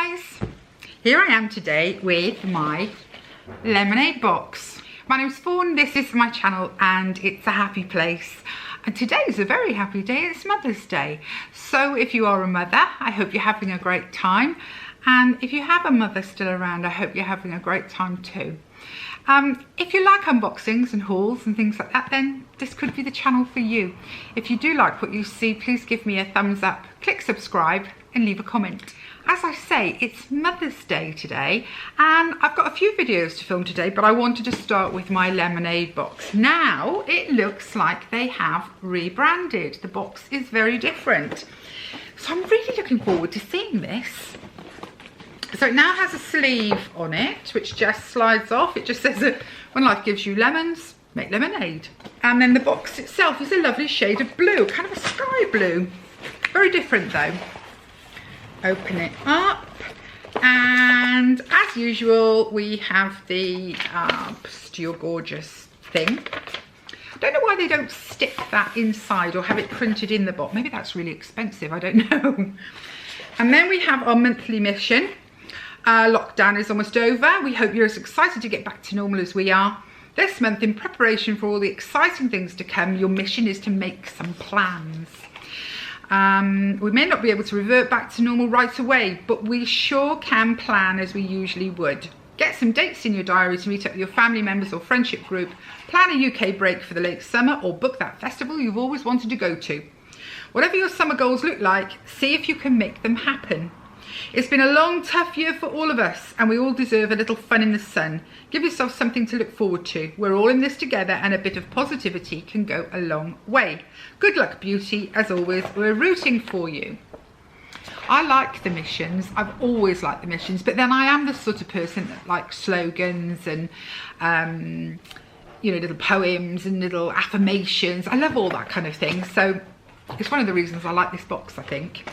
guys, here I am today with my lemonade box. My name's Fawn, this is my channel and it's a happy place. And today is a very happy day, it's Mother's Day. So if you are a mother, I hope you're having a great time. And if you have a mother still around, I hope you're having a great time too. If you like unboxings and hauls and things like that, then this could be the channel for you. If you do like what you see, please give me a thumbs up, click subscribe and leave a comment. As I say, it's Mother's Day today and I've got a few videos to film today, but I wanted to start with my lemonade box. Now it looks like they have rebranded. The box is very different. So I'm really looking forward to seeing this. So it now has a sleeve on it, which just slides off. It just says that when life gives you lemons, make lemonade. And then the box itself is a lovely shade of blue, kind of a sky blue. Very different though. Open it up. And as usual, we have the Still Gorgeous thing. I don't know why they don't stick that inside or have it printed in the box. Maybe that's really expensive, I don't know. And then we have our monthly mission. Lockdown is almost over. We hope you're as excited to get back to normal as we are. This month, in preparation for all the exciting things to come, your mission is to make some plans. We may not be able to revert back to normal right away, but we sure can plan as we usually would. Get some dates in your diary to meet up with your family members or friendship group, plan a UK break for the late summer, or book that festival you've always wanted to go to. Whatever your summer goals look like, see if you can make them happen. It's been a long, tough year for all of us, and we all deserve a little fun in the sun. Give yourself something to look forward to. We're all in this together, and a bit of positivity can go a long way. Good luck, beauty. As always, we're rooting for you. I like the missions. I've always liked the missions, but then I am the sort of person that likes slogans and, you know, little poems and little affirmations. I love all that kind of thing. So it's one of the reasons I like this box, I think.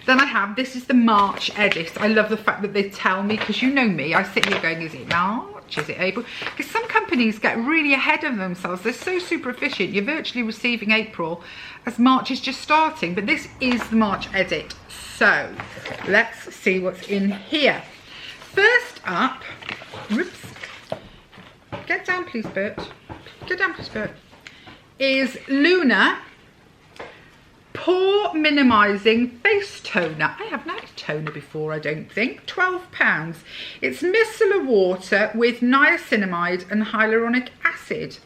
Then I have, this is the March edit. I love the fact that they tell me, because you know me, I sit here going, is it March? Is it April? Because some companies get really ahead of themselves. They're so super efficient. You're virtually receiving April as March is just starting. But this is the March edit. So let's see what's in here. First up, whoops, get down please, Bert. Get down please, Bert. Is Luna Pore Minimizing Face Toner. I haven't had a toner before, I don't think. £12. It's micellar water with niacinamide and hyaluronic acid.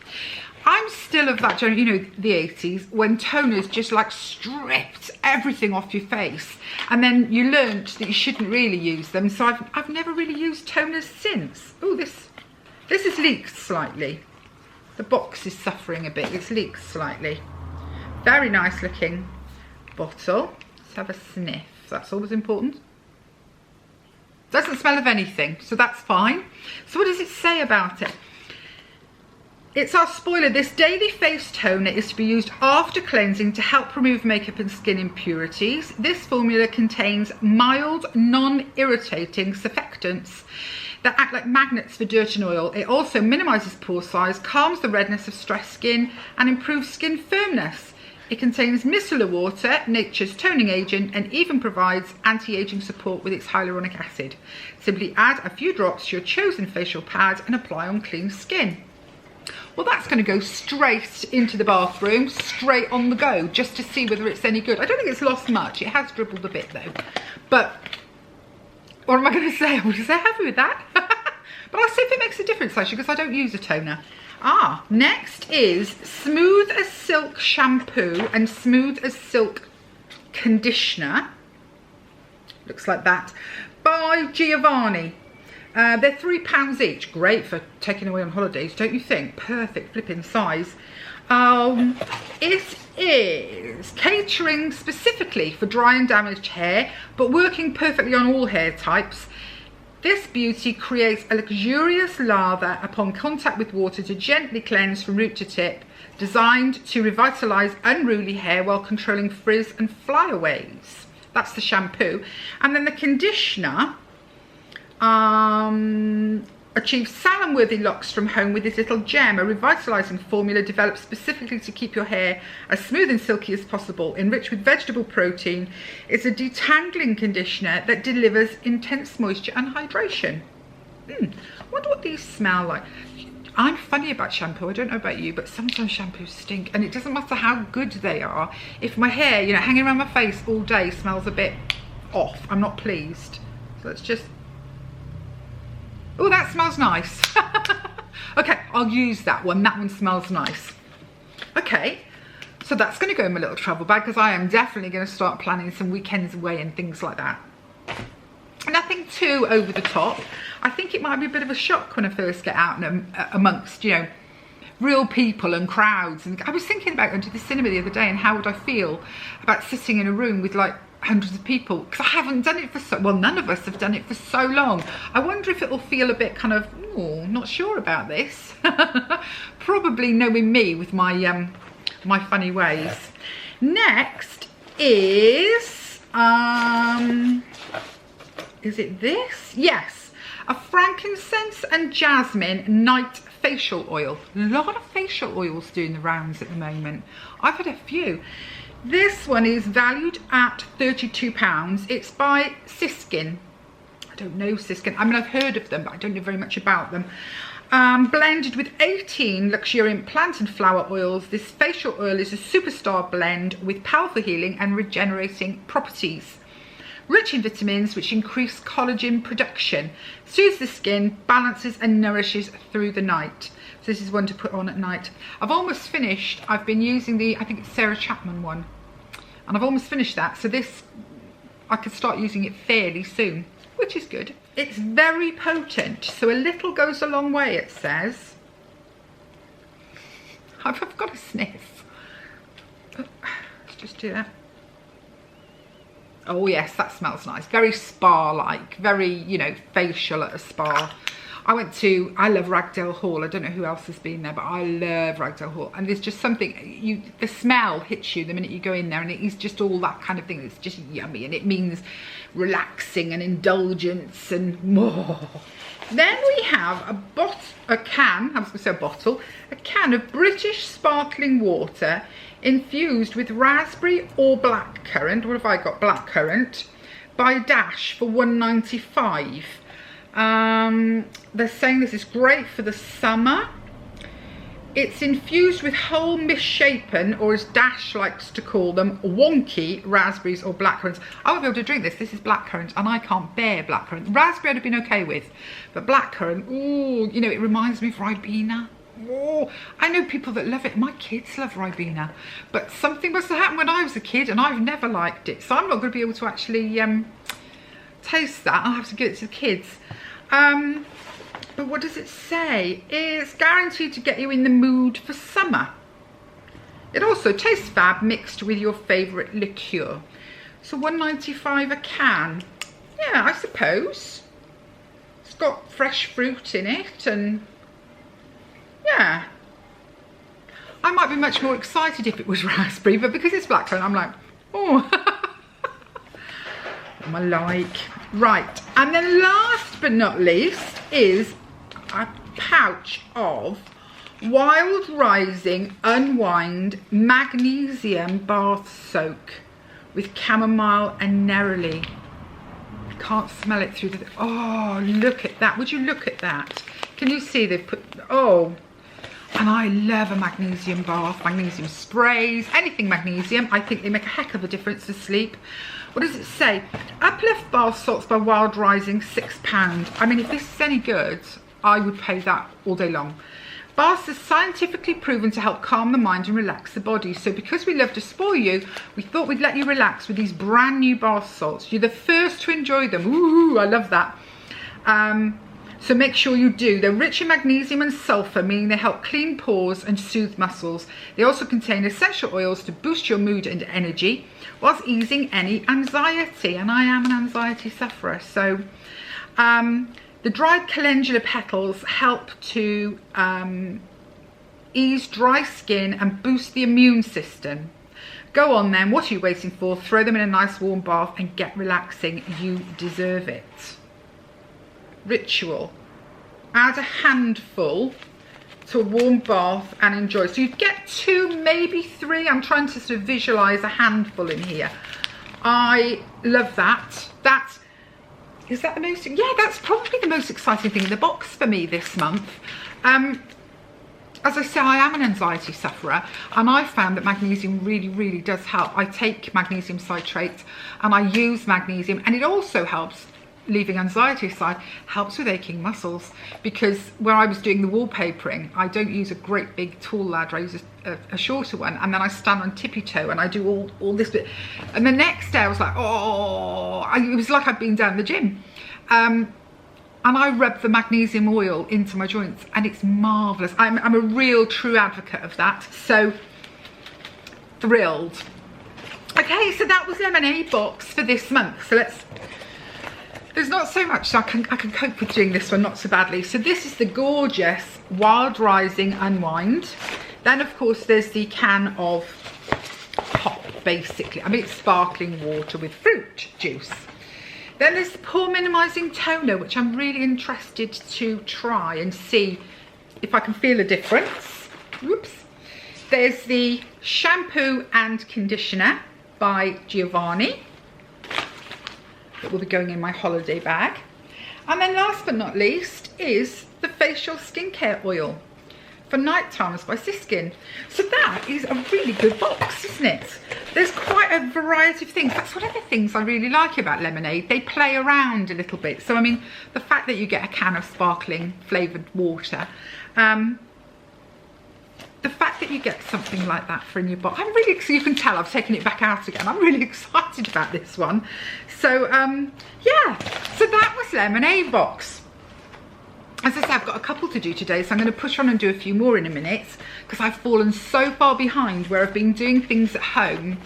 I'm still of that, you know, the 80s, when toners just like stripped everything off your face. And then you learnt that you shouldn't really use them. So I've never really used toners since. Oh, this has leaked slightly. The box is suffering a bit. It's leaked slightly. Very nice looking bottle. Let's have a sniff. That's always important. Doesn't smell of anything, so that's fine. So what does it say about it? It's our spoiler. This daily face toner is to be used after cleansing to help remove makeup and skin impurities. This formula contains mild, non-irritating surfactants that act like magnets for dirt and oil. It also minimizes pore size, calms the redness of stressed skin, and improves skin firmness. It contains micellar water, nature's toning agent, and even provides anti-aging support with its hyaluronic acid. Simply add a few drops to your chosen facial pad and apply on clean skin. Well, that's going to go straight into the bathroom, straight on the go, just to see whether it's any good. I don't think it's lost much. It has dribbled a bit though. But what am I going to say? I'm going to say happy with that. But I'll see if it makes a difference actually, because I don't use a toner. Next is Smooth as Silk shampoo and Smooth as Silk conditioner. Looks like that. By Giovanni. They're £3 each. Great for taking away on holidays, don't you think? Perfect flipping size. It is catering specifically for dry and damaged hair, but working perfectly on all hair types. This beauty creates a luxurious lather upon contact with water to gently cleanse from root to tip, designed to revitalise unruly hair while controlling frizz and flyaways. That's the shampoo. And then the conditioner Achieve salon-worthy locks from home with this little gem, a revitalising formula developed specifically to keep your hair as smooth and silky as possible. Enriched with vegetable protein, it's a detangling conditioner that delivers intense moisture and hydration. I wonder what these smell like. I'm funny about shampoo, I don't know about you, but sometimes shampoos stink, and it doesn't matter how good they are. If my hair, you know, hanging around my face all day smells a bit off, I'm not pleased. So let's just... Oh, that smells nice. Okay, I'll use that one. That one smells nice. Okay, so that's going to go in my little travel bag, because I am definitely going to start planning some weekends away and things like that. Nothing too over the top. I think it might be a bit of a shock when I first get out and amongst, you know, real people and crowds. And I was thinking about going to the cinema the other day, and how would I feel about sitting in a room with like hundreds of people, because I haven't done it for so, well, none of us have done it for so long. I wonder if it'll feel a bit kind of, oh, not sure about this. Probably knowing me with my my funny ways. Next is it this? Yes, a frankincense and jasmine night facial oil. A lot of facial oils doing the rounds at the moment. I've had a few. This one is valued at £32. It's by Siskin. I don't know Siskin. I mean, I've heard of them, but I don't know very much about them. Blended with 18 luxuriant plant and flower oils, this facial oil is a superstar blend with powerful healing and regenerating properties. Rich in vitamins which increase collagen production, soothes the skin, balances and nourishes through the night. So this is one to put on at night. I've almost finished. I've been using the, I think it's Sarah Chapman one, and I've almost finished that. So this, I could start using it fairly soon, which is good. It's very potent, so a little goes a long way, it says. I've got a sniff. Oh, let's just do that. Oh yes, that smells nice. Very spa-like, very, you know, facial at a spa. I love Ragdale Hall. I don't know who else has been there, but I love Ragdale Hall. And there's just something, the smell hits you the minute you go in there, and it is just all that kind of thing. It's just yummy, and it means relaxing and indulgence and more. Then we have a can of British sparkling water infused with raspberry or blackcurrant. What have I got? Blackcurrant by Dash for £1.95. They're saying this is great for the summer. It's infused with whole misshapen, or as Dash likes to call them, wonky raspberries or blackcurrants. I won't be able to drink this. This is blackcurrant, and I can't bear blackcurrant. Raspberry I'd have been okay with, but blackcurrant, ooh, you know, it reminds me of Ribena. Oh, I know people that love it. My kids love Ribena, but something must have happened when I was a kid, and I've never liked it, so I'm not going to be able to actually taste that. I'll have to give it to the kids. But what does it say? It's guaranteed to get you in the mood for summer. It also tastes fab mixed with your favourite liqueur. So £1.95 a can. Yeah, I suppose. It's got fresh fruit in it, and yeah. I might be much more excited if it was raspberry, but because it's blackcurrant, I'm like, oh. I like. Right, and then last but not least is a pouch of Wild Rising Unwind Magnesium Bath Soak with chamomile and neroli. I can't smell it through the... Oh, look at that. Would you look at that? Can you see they've put... Oh, and I love a magnesium bath, magnesium sprays, anything magnesium. I think they make a heck of a difference to sleep. What does it say? Uplift bath salts by Wild Rising, £6. I mean, if this is any good, I would pay that all day long. Baths are scientifically proven to help calm the mind and relax the body. So because we love to spoil you, we thought we'd let you relax with these brand new bath salts. You're the first to enjoy them. Ooh, I love that. So make sure you do. They're rich in magnesium and sulfur, meaning they help clean pores and soothe muscles. They also contain essential oils to boost your mood and energy, whilst easing any anxiety. And I am an anxiety sufferer. So the dried calendula petals help to ease dry skin and boost the immune system. Go on then, what are you waiting for? Throw them in a nice warm bath and get relaxing. You deserve it. Ritual. add a handful to a warm bath and enjoy. So you'd get 2, maybe 3. I'm trying to sort of visualize a handful in here. I love that. Is that the most, yeah, that's probably the most exciting thing in the box for me this month. As I say, I am an anxiety sufferer, and I found that magnesium really, really does help. I take magnesium citrate and I use magnesium, and it also helps, leaving anxiety aside, helps with aching muscles, because where I was doing the wallpapering, I don't use a great big tall ladder, I use a shorter one, and then I stand on tippy toe and I do all this bit, and the next day I was like, oh, it was like I'd been down the gym. And I rub the magnesium oil into my joints, and it's marvellous. I'm a real true advocate of that, so thrilled. Okay, so that was Lemonade Box for this month. So there's not so much, so I can cope with doing this one not so badly. So this is the gorgeous Wild Rising Unwind. Then of course there's the can of pop, basically. I mean, it's sparkling water with fruit juice. Then there's the pore minimising toner, which I'm really interested to try and see if I can feel a difference. Whoops. There's the shampoo and conditioner by Giovanni that will be going in my holiday bag. And then last but not least is the facial skincare oil for night times by Siskin. So that is a really good box, isn't it? There's quite a variety of things. That's one of the things I really like about Lemonade. They play around a little bit. So I mean, the fact that you get a can of sparkling flavoured water, the fact that you get something like that for in your box, I'm really, so you can tell I've taken it back out again. I'm really excited about this one. So yeah, so that was Lemonade Box. As I said, I've got a couple to do today, so I'm going to push on and do a few more in a minute, because I've fallen so far behind where I've been doing things at home,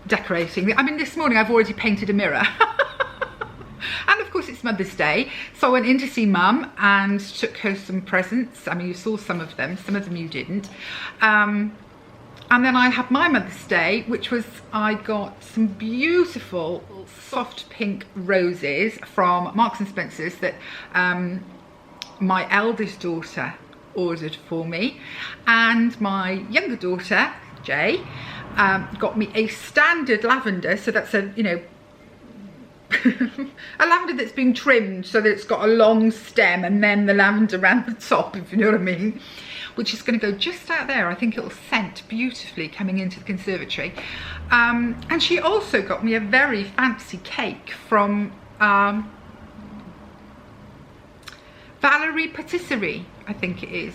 decorating. I mean, this morning I've already painted a mirror. And of course it's Mother's Day, so I went in to see Mum and took her some presents. I mean, you saw some of them you didn't. And then I had my Mother's Day, which was, I got some beautiful soft pink roses from Marks and Spencer's that my eldest daughter ordered for me, and my younger daughter, Jay, got me a standard lavender. So that's a, you know, a lavender that's been trimmed so that it's got a long stem and then the lavender around the top, if you know what I mean, which is going to go just out there. I think it'll scent beautifully coming into the conservatory. And she also got me a very fancy cake from Valerie Patisserie, I think it is.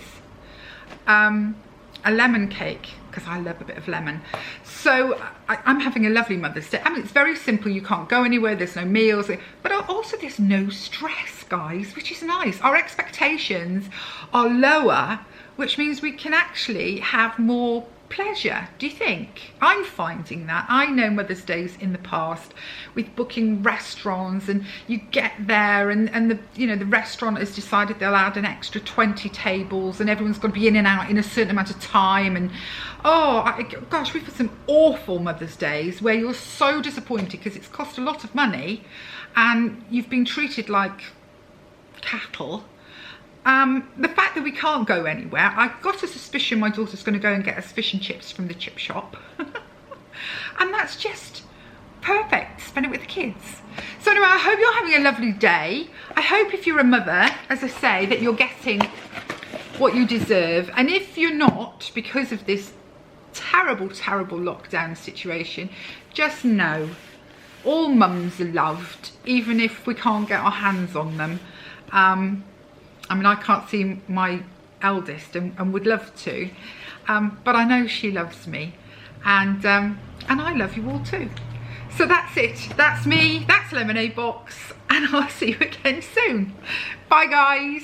A lemon cake, because I love a bit of lemon. So I'm having a lovely Mother's Day. I mean, it's very simple. You can't go anywhere. There's no meals. But also there's no stress, guys, which is nice. Our expectations are lower, which means we can actually have more pleasure. Do you think? I'm finding that. I know Mother's Days in the past with booking restaurants, and you get there and the, you know, the restaurant has decided they'll add an extra 20 tables and everyone's going to be in and out in a certain amount of time, and gosh, we've had some awful Mother's Days where you're so disappointed because it's cost a lot of money and you've been treated like cattle. The fact that we can't go anywhere, I've got a suspicion my daughter's going to go and get us fish and chips from the chip shop. And that's just perfect, spend it with the kids. So anyway, I hope you're having a lovely day. I hope if you're a mother, as I say, that you're getting what you deserve. And if you're not, because of this terrible, terrible lockdown situation, just know all mums are loved, even if we can't get our hands on them. I mean, I can't see my eldest and would love to, but I know she loves me, and I love you all too. So that's it. That's me. That's Lemonade Box, and I'll see you again soon. Bye, guys.